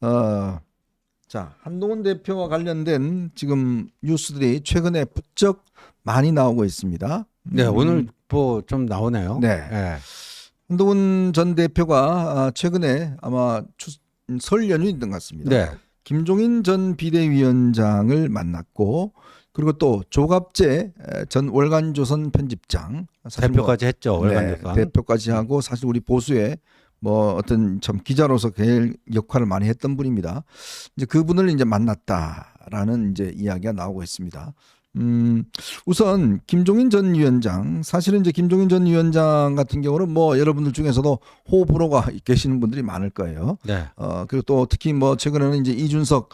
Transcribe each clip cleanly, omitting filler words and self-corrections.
자, 한동훈 대표와 관련된 지금 뉴스들이 최근에 부쩍 많이 나오고 있습니다. 네, 오늘 뭐 좀 나오네요. 네. 한동훈 전 대표가 최근에 아마 설 연휴인 것 같습니다. 네. 김종인 전 비대위원장을 만났고, 그리고 또 조갑재 전 월간조선 편집장, 사실 대표까지 했죠. 월간조선. 대표까지 하고, 사실 우리 보수의 뭐 어떤 참 기자로서 역할을 많이 했던 분입니다. 이제 그분을 이제 만났다라는 이제 이야기가 나오고 있습니다. 우선 김종인 전 위원장, 사실은 이제 김종인 전 위원장 같은 경우는 뭐 여러분들 중에서도 호불호가 계시는 분들이 많을 거예요. 네. 그리고 또 특히 뭐 최근에는 이제 이준석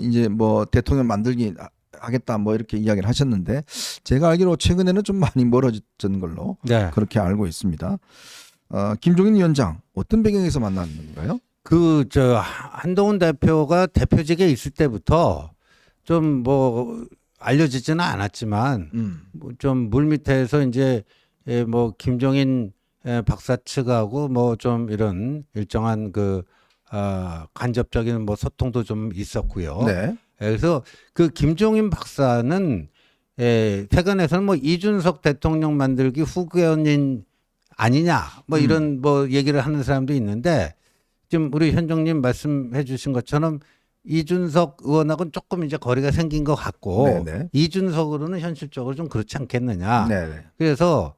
이제 뭐 대통령 만들기 하겠다 뭐 이렇게 이야기를 하셨는데, 제가 알기로 최근에는 좀 많이 멀어졌던 걸로 네. 그렇게 알고 있습니다. 김종인 위원장 어떤 배경에서 만났는 건가요? 한동훈 대표가 대표직에 있을 때부터 좀 뭐 알려지지는 않았지만 뭐 좀 물밑에서 이제 뭐 김종인 박사 측하고 뭐 좀 이런 일정한 간접적인 뭐 소통도 좀 있었고요. 네. 그래서 그 김종인 박사는 세간에서는 뭐 이준석 대통령 만들기 후견인 아니냐 뭐 이런 뭐 얘기를 하는 사람도 있는데, 지금 우리 현정님 말씀해 주신 것처럼 이준석 의원하고는 조금 이제 거리가 생긴 것 같고, 네네. 이준석으로는 현실적으로 좀 그렇지 않겠느냐. 네네. 그래서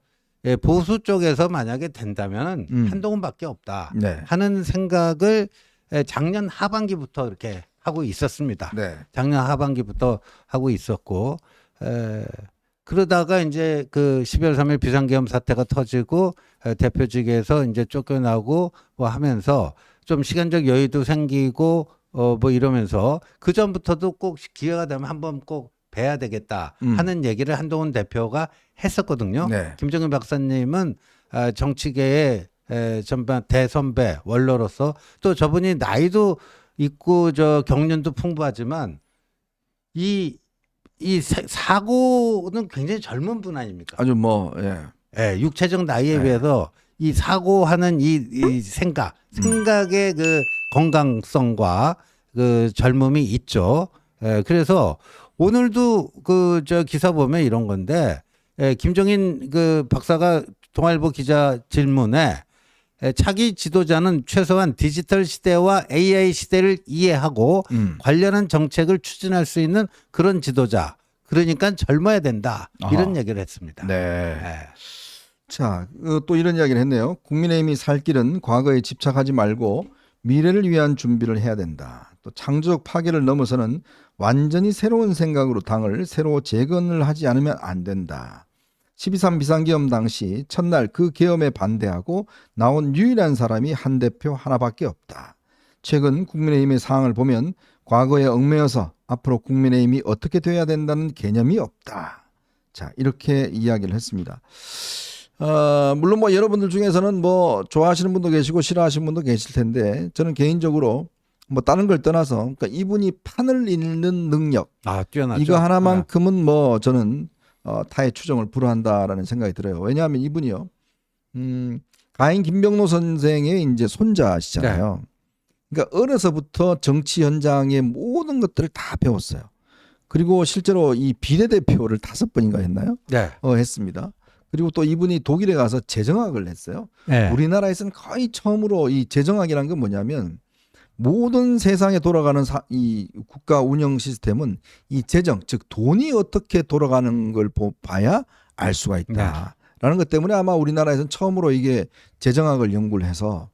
보수 쪽에서 만약에 된다면 한동훈밖에 없다 네. 하는 생각을 작년 하반기부터 이렇게 하고 있었습니다. 네. 작년 하반기부터 하고 있었고, 그러다가 이제 그 12월 3일 비상계엄 사태가 터지고 대표직에서 이제 쫓겨나고 뭐 하면서 좀 시간적 여유도 생기고 뭐 이러면서 그 전부터도 꼭 기회가 되면 한번 꼭 뵈야 되겠다 하는 얘기를 한동훈 대표가 했었거든요. 네. 김정인 박사님은 정치계의 전반 대선배 원로로서, 또 저분이 나이도 있고 경륜도 풍부하지만 이 사고는 굉장히 젊은 분 아닙니까? 아주 뭐 육체적 나이에 비해서 이 사고하는 이 생각의 그 건강성과 그 젊음이 있죠. 그래서 오늘도 기사 보면 이런 건데, 김종인 그 박사가 동아일보 기자 질문에 차기 지도자는 최소한 디지털 시대와 AI 시대를 이해하고 관련한 정책을 추진할 수 있는 그런 지도자, 그러니까 젊어야 된다, 이런 얘기를 했습니다. 네. 자, 또 이런 이야기를 했네요. 국민의힘이 살 길은 과거에 집착하지 말고 미래를 위한 준비를 해야 된다. 또 창조적 파괴를 넘어서는 완전히 새로운 생각으로 당을 새로 재건을 하지 않으면 안 된다. 12.3 비상계엄 당시 첫날 그 계엄에 반대하고 나온 유일한 사람이 한 대표 하나밖에 없다. 최근 국민의힘의 상황을 보면 과거에 얽매여서 앞으로 국민의힘이 어떻게 돼야 된다는 개념이 없다. 자, 이렇게 이야기를 했습니다. 물론 뭐 여러분들 중에서는 뭐 좋아하시는 분도 계시고 싫어하시는 분도 계실 텐데, 저는 개인적으로 뭐 다른 걸 떠나서, 그러니까 이분이 판을 읽는 능력, 뛰어나죠. 이거 하나만큼은 뭐 저는 타의 추정을 불허한다라는 생각이 들어요. 왜냐하면 이분이요, 가인 김병로 선생의 이제 손자시잖아요. 그러니까 어려서부터 정치 현장의 모든 것들을 다 배웠어요. 그리고 실제로 이 비례대표를 5번인가 했나요? 네. 했습니다. 그리고 또 이분이 독일에 가서 재정학을 했어요. 네. 우리나라에서는 거의 처음으로 이 재정학이라는 건 뭐냐면, 모든 세상에 돌아가는 이 국가 운영 시스템은 이 재정, 즉 돈이 어떻게 돌아가는 걸 봐야 알 수가 있다라는 것 때문에 아마 우리나라에서는 처음으로 이게 재정학을 연구를 해서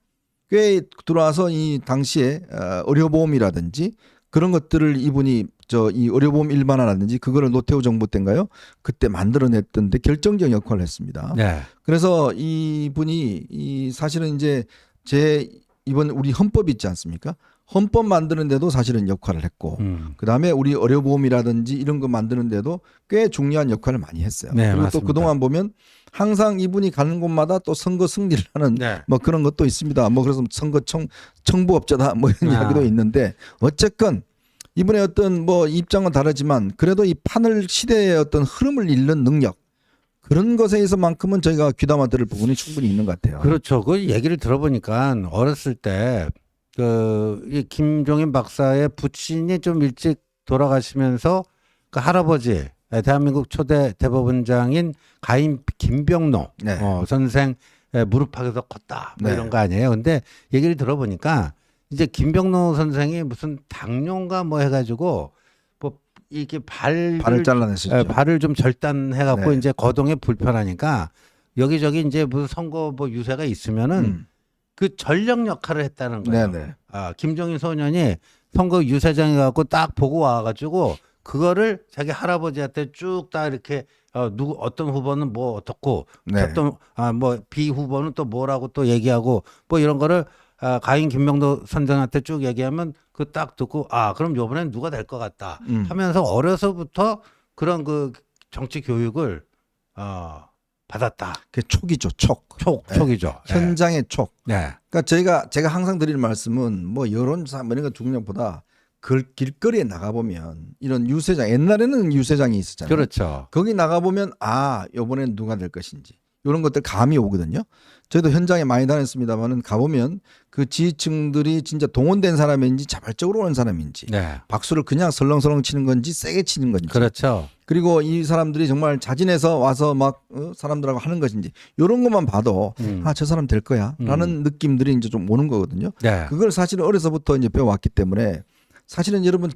꽤 들어와서 이 당시에 의료보험이라든지 그런 것들을 이분이 이 의료보험 일반화라든지 그거를 노태우 정부 때인가요? 그때 만들어냈던데 결정적 역할을 했습니다. 네. 그래서 이분이 사실은 이제 이번 우리 헌법 있지 않습니까? 헌법 만드는데도 사실은 역할을 했고, 그다음에 우리 의료보험이라든지 이런 거 만드는데도 꽤 중요한 역할을 많이 했어요. 네, 그리고 맞습니다. 또 그동안 보면 항상 이분이 가는 곳마다 또 선거 승리를 하는 뭐 그런 것도 있습니다. 뭐 그래서 선거 청부업자다 뭐 이런 이야기도 있는데, 어쨌건 이분의 어떤 뭐 입장은 다르지만 그래도 이 판을 시대의 어떤 흐름을 읽는 능력, 그런 것에 있어서만큼은 저희가 귀담아 들을 부분이 충분히 있는 것 같아요. 그렇죠. 그 얘기를 들어보니까 어렸을 때 이 김종인 박사의 부친이 좀 일찍 돌아가시면서 그 할아버지 대한민국 초대 대법원장인 가인 김병로 네. 선생 무릎팍에서 컸다 뭐 네. 이런 거 아니에요. 근데 얘기를 들어보니까 이제 김병로 선생이 무슨 당뇨인가 뭐 해가지고 뭐 이렇게 발을 잘라냈었죠. 발을 좀 절단해갖고 네. 이제 거동에 불편하니까 여기저기 이제 무슨 선거 뭐 유세가 있으면은 그 전력 역할을 했다는 거예요. 네네. 김종인 소년이 선거 유세장에 가고 딱 보고 와가지고 그거를 자기 할아버지한테 쭉 다 이렇게 누구 어떤 후보는 뭐 어떻고 네. 어떤 뭐 B 후보는 또 뭐라고 또 얘기하고 뭐 이런 거를 가인 김명도 선생한테 쭉 얘기하면 그 딱 듣고 그럼 요번엔 누가 될 것 같다 하면서 어려서부터 그런 그 정치 교육을 받았다. 그게 촉이죠, 촉. 촉이죠. 현장의 촉. 네. 그러니까 제가 항상 드리는 말씀은 뭐 여론조사 뭐 이런 거 중요한 것보다 길거리에 나가보면 이런 유세장, 옛날에는 유세장이 있었잖아요. 그렇죠. 거기 나가보면 이번엔 누가 될 것인지 이런 것들 감이 오거든요. 저희도 현장에 많이 다녔습니다만은 가보면 그 지지층들이 진짜 동원된 사람인지 자발적으로 오는 사람인지 네. 박수를 그냥 설렁설렁 치는 건지 세게 치는 건지 그렇죠. 그리고 이 사람들이 정말 자진해서 와서 막 사람들하고 하는 것인지 이런 것만 봐도 저 사람 될 거야 라는 느낌들이 이제 좀 오는 거거든요. 네. 그걸 사실은 어려서부터 이제 배워왔기 때문에 사실은 여러분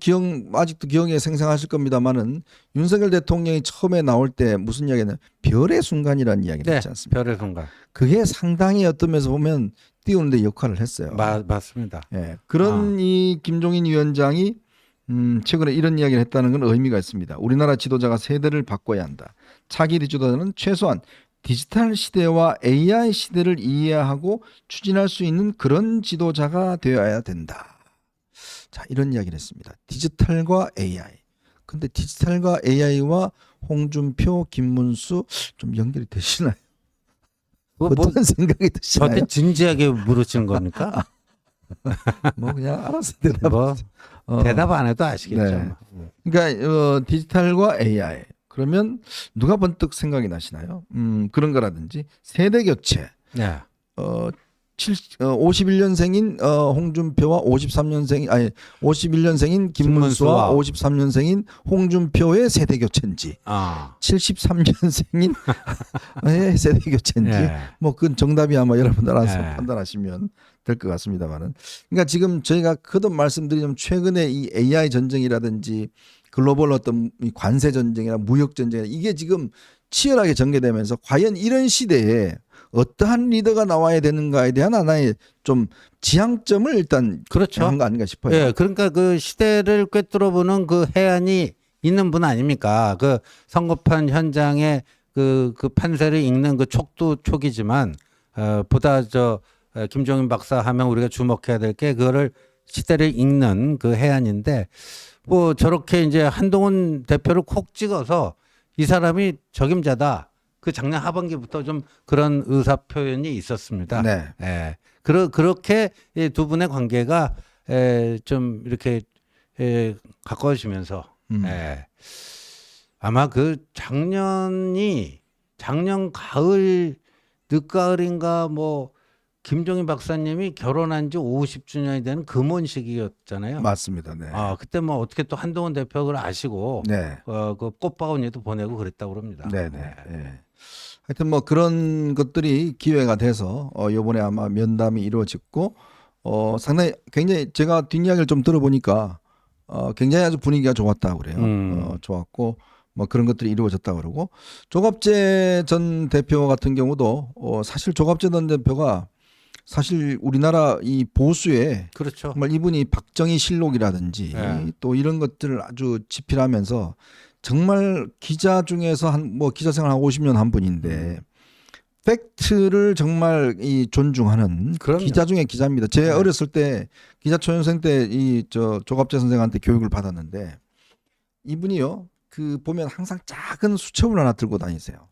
아직도 기억에 생생하실 겁니다만은 윤석열 대통령이 처음에 나올 때 무슨 이야기는 별의 순간이라는 이야기를 했지 않습니까? 별의 순간. 그게 상당히 어떤 면에서 보면 띄우는데 역할을 했어요. 맞습니다. 예, 그런 이 김종인 위원장이 최근에 이런 이야기를 했다는 건 의미가 있습니다. 우리나라 지도자가 세대를 바꿔야 한다. 차기 지도자는 최소한 디지털 시대와 AI 시대를 이해하고 추진할 수 있는 그런 지도자가 되어야 된다. 자, 이런 이야기를 했습니다. 디지털과 AI. 근데 디지털과 AI와 홍준표, 김문수 좀 연결이 되시나요? 어떤 생각이 드시나요? 저한테 진지하게 물으시는 겁니까? 뭐 그냥 알아서 대답. 대답 안 해도 아시겠죠. 네. 그러니까 디지털과 AI. 그러면 누가 번뜩 생각이 나시나요? 그런 거라든지 세대 교체. 네. 51년생인 홍준표와 51년생인 김문수와 53년생인 홍준표의 세대 교체인지 73년생인 세대 교체인지 뭐 그건 정답이 아마 여러분들 알아서 판단하시면 될 것 같습니다만은 그러니까 지금 저희가 거듭 말씀드리면 최근에 이 AI 전쟁이라든지 글로벌 어떤 관세 전쟁이나 무역 전쟁 이게 지금 치열하게 전개되면서 과연 이런 시대에 어떠한 리더가 나와야 되는가에 대한 하나의 좀 지향점을 일단 그렇죠. 한 거 아닌가 싶어요. 예, 그러니까 그 시대를 꿰뚫어보는 그 해안이 있는 분 아닙니까? 그 선거판 현장에 그 판세를 읽는 그 촉도 촉이지만 보다 김종인 박사 하면 우리가 주목해야 될 게 그거를 시대를 읽는 그 해안인데 뭐 저렇게 이제 한동훈 대표를 콕 찍어서 이 사람이 적임자다. 그 작년 하반기부터 좀 그런 의사 표현이 있었습니다. 네. 예. 그렇게 두 분의 관계가 좀 이렇게 가까워지면서 아마 그 작년 가을 늦가을인가 뭐 김종인 박사님이 결혼한 지 50주년이 되는 금혼식이었잖아요. 맞습니다. 네. 그때 뭐 어떻게 또 한동훈 대표가 그걸 아시고 네. 그 꽃바구니도 보내고 그랬다고 그럽니다. 네, 네. 네. 하여튼 뭐 그런 것들이 기회가 돼서 이번에 아마 면담이 이루어졌고 상당히 굉장히 제가 뒷이야기를 좀 들어보니까 굉장히 아주 분위기가 좋았다고 그래요. 좋았고 뭐 그런 것들이 이루어졌다고 그러고 조갑재 전 대표 같은 경우도 사실 조갑재 전 대표가 사실 우리나라 이 보수에 그렇죠. 정말 이분이 박정희 실록이라든지 또 이런 것들을 아주 집필하면서 정말 기자 중에서 기자 생활 한 50년 한 분인데 팩트를 정말 존중하는 그럼요. 기자 중에 기자입니다. 제 어렸을 때 기자 초년생 때 조갑재 선생한테 교육을 받았는데 이분이요. 보면 항상 작은 수첩을 하나 들고 다니세요.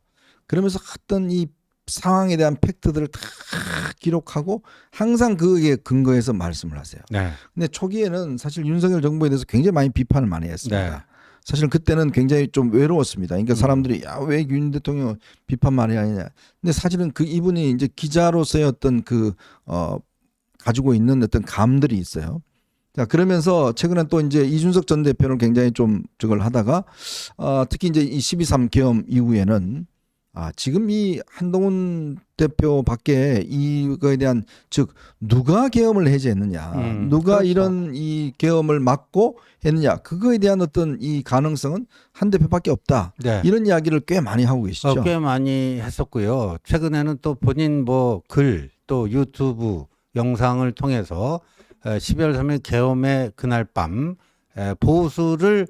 그러면서 어떤 이 상황에 대한 팩트들을 다 기록하고 항상 그에 근거해서 말씀을 하세요. 네. 근데 초기에는 사실 윤석열 정부에 대해서 굉장히 많이 비판을 많이 했습니다. 네. 사실 그때는 굉장히 좀 외로웠습니다. 그러니까 사람들이 왜 윤 대통령 비판 많이 하느냐. 근데 사실은 이분이 이제 기자로서의 어떤 가지고 있는 어떤 감들이 있어요. 자, 그러면서 최근에 또 이제 이준석 전 대표는 굉장히 좀 저걸 하다가 특히 이제 이 12.3 계엄 이후에는 지금 이 한동훈 대표밖에 이거에 대한 즉 누가 계엄을 해제했느냐, 누가 그렇죠. 이런 이 계엄을 막고 했느냐, 그거에 대한 어떤 이 가능성은 한 대표밖에 없다. 네. 이런 이야기를 꽤 많이 하고 계시죠. 꽤 많이 했었고요. 최근에는 또 본인 뭐 글 또 유튜브 영상을 통해서 12월 3일 계엄의 그날 밤 보수를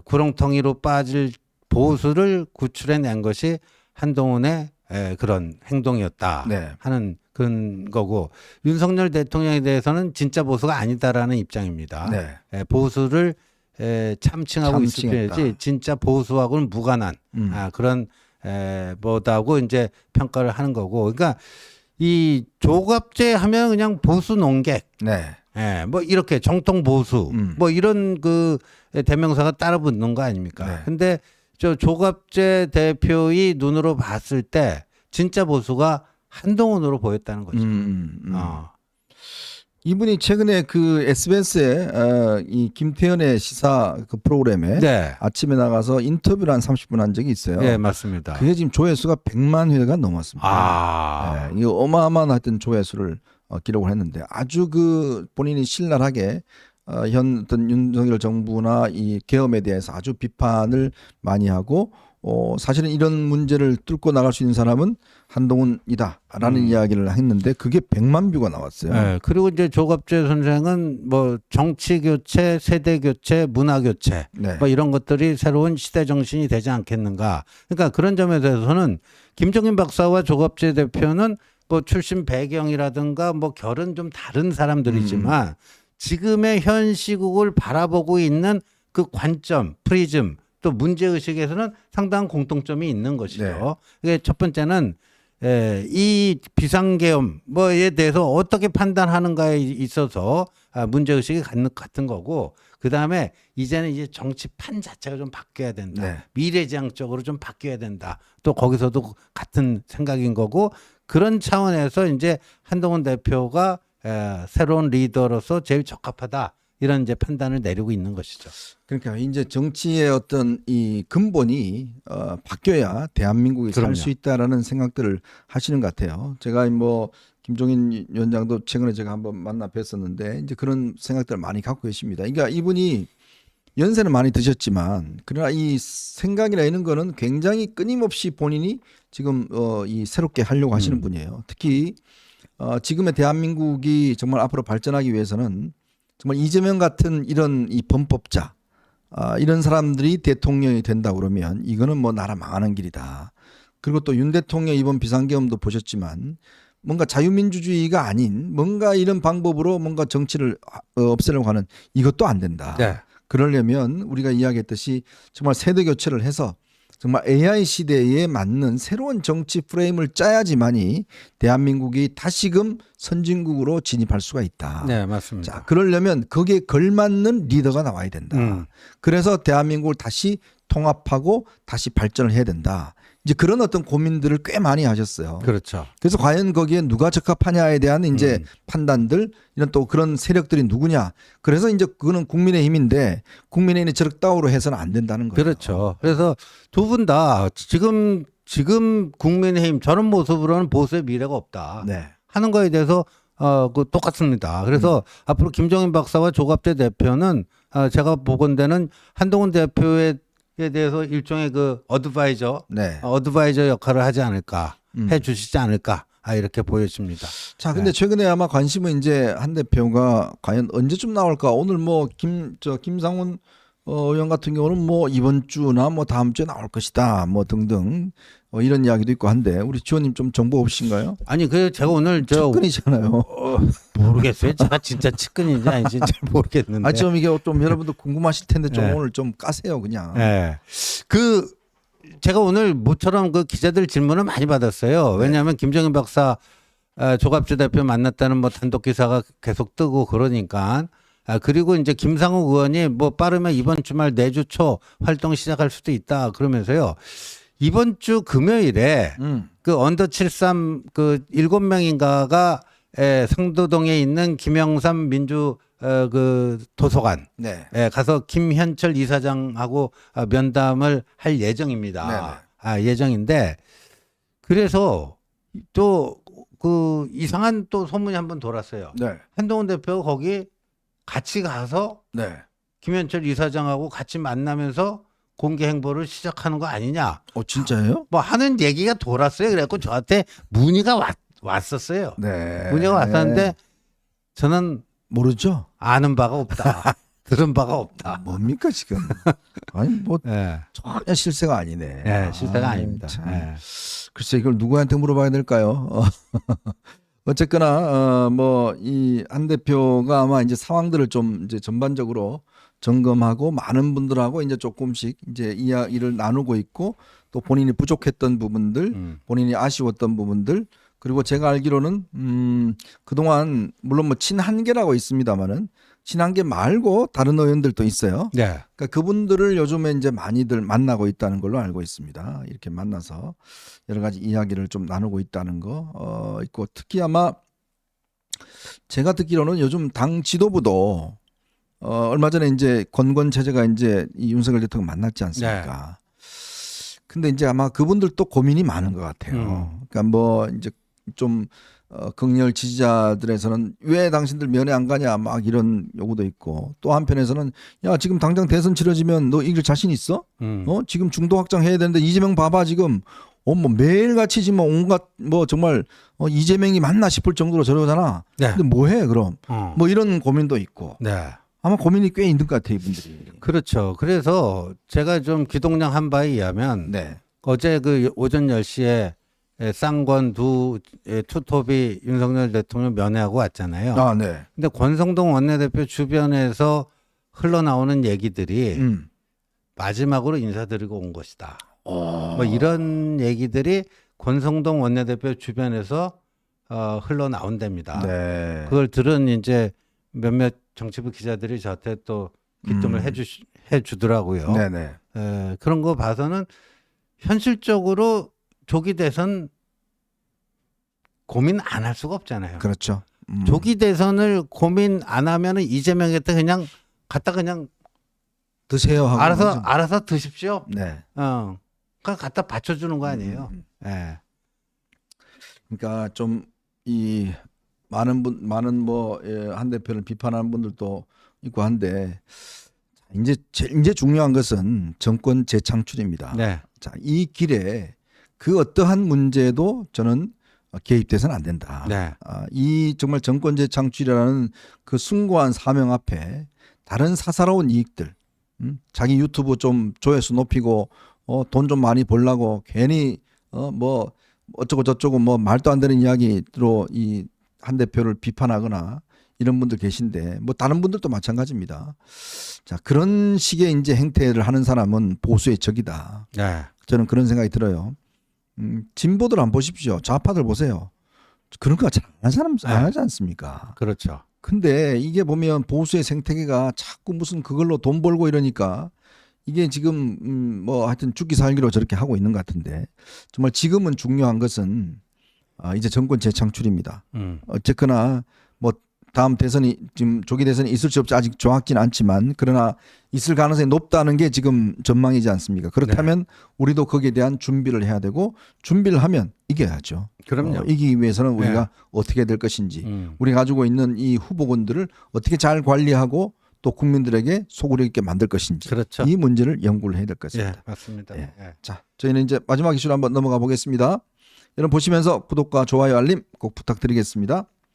구렁텅이로 빠질 보수를 구출해낸 것이 한동훈의 그런 행동이었다 네. 하는 그런 거고, 윤석열 대통령에 대해서는 진짜 보수가 아니다라는 입장입니다. 네. 보수를 참칭하고 있을 참칭했다. 뿐이지 진짜 보수하고는 무관한 그런 뭐다고 이제 평가를 하는 거고, 그러니까 이 조갑제 하면 그냥 보수 농객, 네. 뭐 이렇게 정통 보수, 뭐 이런 그 대명사가 따라 붙는 거 아닙니까? 네. 근데 저 조갑제 대표의 눈으로 봤을 때 진짜 보수가 한동훈으로 보였다는 거죠. 이분이 최근에 그 SBS에 이 김태현의 시사 그 프로그램에 네, 아침에 나가서 인터뷰를 한 30분 한 적이 있어요. 네 맞습니다. 그게 지금 조회수가 100만 회가 넘었습니다. 네, 이거 어마어마한 하여튼 조회수를 기록을 했는데 아주 그 본인이 신랄하게 현 어떤 윤석열 정부나 이 계엄에 대해서 아주 비판을 많이 하고 사실은 이런 문제를 뚫고 나갈 수 있는 사람은 한동훈이다라는 이야기를 했는데 그게 100만 뷰가 나왔어요. 네, 그리고 이제 조갑재 선생은 뭐 정치 교체, 세대 교체, 문화 교체 네. 뭐 이런 것들이 새로운 시대 정신이 되지 않겠는가. 그러니까 그런 점에 대해서는 김종인 박사와 조갑재 대표는 뭐 출신 배경이라든가 뭐 결은 좀 다른 사람들이지만 지금의 현 시국을 바라보고 있는 그 관점, 프리즘 또 문제의식에서는 상당한 공통점이 있는 것이죠. 네. 이게 첫 번째는 이 비상계엄 뭐에 대해서 어떻게 판단하는가에 있어서 문제의식이 같은 거고, 그 다음에 이제는 이제 정치판 자체가 좀 바뀌어야 된다. 네. 미래지향적으로 좀 바뀌어야 된다. 또 거기서도 같은 생각인 거고, 그런 차원에서 이제 한동훈 대표가 새로운 리더로서 제일 적합하다. 이런 이제 판단을 내리고 있는 것이죠. 그러니까 이제 정치의 어떤 이 근본이 바뀌어야 대한민국이 살 그럼요. 수 있다라는 생각들을 하시는 것 같아요. 제가 뭐 김종인 위원장도 최근에 제가 한번 만나 뵀었는데 이제 그런 생각들을 많이 갖고 계십니다. 그러니까 이분이 연세는 많이 드셨지만 그러나 이 생각이나 이런 거는 굉장히 끊임없이 본인이 지금 이 새롭게 하려고 하시는 분이에요. 특히 지금의 대한민국이 정말 앞으로 발전하기 위해서는 정말 이재명 같은 이런 이 범법자 이런 사람들이 대통령이 된다 그러면 이거는 뭐 나라 망하는 길이다. 그리고 또 윤 대통령 이번 비상계엄도 보셨지만 뭔가 자유민주주의가 아닌 뭔가 이런 방법으로 뭔가 정치를 없애려고 하는 이것도 안 된다. 네. 그러려면 우리가 이야기했듯이 정말 세대 교체를 해서 정말 AI 시대에 맞는 새로운 정치 프레임을 짜야지만이 대한민국이 다시금 선진국으로 진입할 수가 있다. 네, 맞습니다. 자, 그러려면 거기에 걸맞는 리더가 나와야 된다. 그래서 대한민국을 다시 통합하고 다시 발전을 해야 된다. 이제 그런 어떤 고민들을 꽤 많이 하셨어요. 그렇죠. 그래서 과연 거기에 누가 적합하냐에 대한 이제 판단들 이런 또 그런 세력들이 누구냐. 그래서 이제 그거는 국민의힘인데 국민의힘이 적다우로 해서는 안 된다는 거예요. 그렇죠. 그래서 두 분 다 지금 국민의힘 저런 모습으로는 보수의 미래가 없다 네. 하는 거에 대해서 그 똑같습니다. 그래서 앞으로 김종인 박사와 조갑재 대표는 제가 보건대는 한동훈 대표에 대해서 일종의 그 어드바이저 네. 어드바이저 역할을 하지 않을까, 해 주시지 않을까 이렇게 보여집니다. 자, 근데 최근에 아마 관심은 이제 한 대표가 과연 언제쯤 나올까? 오늘 뭐 김상훈 의원 같은 경우는 뭐 이번 주나 뭐 다음 주에 나올 것이다. 뭐 등등 이런 이야기도 있고 한데 우리 지원님 좀 정보 없으신가요? 아니 그 제가 오늘 측근이잖아요. 모르겠어요. 제가 진짜 측근인지 아닌지 잘 모르겠는데. 좀 이게 좀 여러분들 궁금하실 텐데 좀 네. 오늘 좀 까세요 그냥. 네. 제가 오늘 모처럼 그 기자들 질문을 많이 받았어요. 왜냐하면 김정인 박사 조갑재 대표 만났다는 뭐 단독 기사가 계속 뜨고 그러니까. 그리고 이제 김상욱 의원이 뭐 빠르면 이번 주말 내주 초 활동 시작할 수도 있다 그러면서요. 이번 주 금요일에 그 언더 73 그 7명인가가 상도동에 있는 김영삼 민주 그 도서관 네. 가서 김현철 이사장하고 면담을 할 예정입니다. 예정인데 그래서 또 그 이상한 또 소문이 한번 돌았어요. 네. 한동훈 대표가 거기 같이 가서 네. 김현철 이사장하고 같이 만나면서 공개 행보를 시작하는 거 아니냐. 진짜예요? 뭐 하는 얘기가 돌았어요. 그래갖고 저한테 문의가 왔었어요. 네. 문의가 왔었는데 저는 모르죠? 아는 바가 없다. 들은 바가 없다. 뭡니까 지금? 아니 뭐 예. 전혀 실세가 아니네. 예, 실패가 아닙니다. 참. 예. 글쎄 이걸 누구한테 물어봐야 될까요? 어쨌거나 뭐 이 한 대표가 아마 이제 상황들을 좀 이제 전반적으로 점검하고 많은 분들하고 이제 조금씩 이제 이야기를 나누고 있고 또 본인이 부족했던 부분들, 본인이 아쉬웠던 부분들 그리고 제가 알기로는 그동안 물론 뭐 친한계라고 있습니다만은 친한계 말고 다른 의원들도 있어요. 네. 그러니까 그분들을 요즘에 이제 많이들 만나고 있다는 걸로 알고 있습니다. 이렇게 만나서 여러 가지 이야기를 좀 나누고 있다는 거 있고 특히 아마 제가 듣기로는 요즘 당 지도부도 얼마 전에 이제 권권 체제가 이제 이 윤석열 대통령 만났지 않습니까? 근데 이제 아마 그분들도 고민이 많은 것 같아요. 그러니까 뭐 이제 좀 극렬 지지자들에서는 왜 당신들 면회 안 가냐 막 이런 요구도 있고 또 한편에서는 야 지금 당장 대선 치러지면 너 이길 자신 있어? 지금 중도 확장해야 되는데 이재명 봐봐 지금 뭐 매일같이 지금 온갖 뭐 정말 이재명이 맞나 싶을 정도로 저러잖아. 네. 근데 뭐해 그럼? 뭐 이런 고민도 있고 네. 아마 고민이 꽤 있는 것 같아요 이분들이. 그렇죠. 그래서 제가 좀 귀동냥 한 바에 의하면 네. 어제 그 오전 10시에 쌍권 투톱이 윤석열 대통령 면회하고 왔잖아요. 아 네. 근데 권성동 원내대표 주변에서 흘러나오는 얘기들이 마지막으로 인사드리고 온 것이다. 뭐 이런 얘기들이 권성동 원내대표 주변에서 흘러나온답니다. 네. 그걸 들은 이제 몇몇 정치부 기자들이 저한테 또 귀뜸을 해주더라고요. 네네. 그런 거 봐서는 현실적으로 조기 대선 고민 안 할 수가 없잖아요. 그렇죠. 조기 대선을 고민 안 하면은 이재명한테 그냥 갖다 그냥 드세요 하고 알아서 드십시오. 네. 그냥 갖다 받쳐주는 거 아니에요. 예. 그러니까 좀 이 많은 뭐 한 대표를 비판하는 분들도 있고 한데 이제 중요한 것은 정권 재창출입니다. 네. 자, 이 길에 그 어떠한 문제도 저는 개입돼서는 안 된다. 네. 이 정말 정권 재창출이라는 그 숭고한 사명 앞에 다른 사사로운 이익들, 자기 유튜브 좀 조회수 높이고 돈 좀 많이 벌라고 괜히 뭐 어쩌고 저쩌고 뭐 말도 안 되는 이야기로 이 한 대표를 비판하거나 이런 분들 계신데 뭐 다른 분들도 마찬가지입니다. 자, 그런 식의 이제 행태를 하는 사람은 보수의 적이다. 네. 저는 그런 생각이 들어요. 진보들 안 보십시오. 좌파들 보세요. 그런 거 잘 안 하는 사람 안 하지 않습니까? 그렇죠. 근데 이게 보면 보수의 생태계가 자꾸 무슨 그걸로 돈 벌고 이러니까 이게 지금 뭐 하여튼 죽기 살기로 저렇게 하고 있는 것 같은데 정말 지금은 중요한 것은 이제 정권 재창출입니다. 어쨌거나 뭐 다음 대선이 지금 조기 대선이 있을지 없지 아직 정확지는 않지만 그러나 있을 가능성이 높다는 게 지금 전망이지 않습니까? 그렇다면 네. 우리도 거기에 대한 준비를 해야 되고 준비를 하면 이겨야죠. 그럼요. 이기기 위해서는 우리가 네. 어떻게 될 것인지 우리가 가지고 있는 이 후보군들을 어떻게 잘 관리하고 또 국민들에게 소구력 있게 만들 것인지 그렇죠. 이 문제를 연구를 해야 될 것 같습니다. 예, 맞습니다. 예. 예. 자, 저희는 이제 마지막 이슈로 한번 넘어가 보겠습니다. 여러분 보시면서 구독과 좋아요 알림 꼭 부탁드리겠습니다.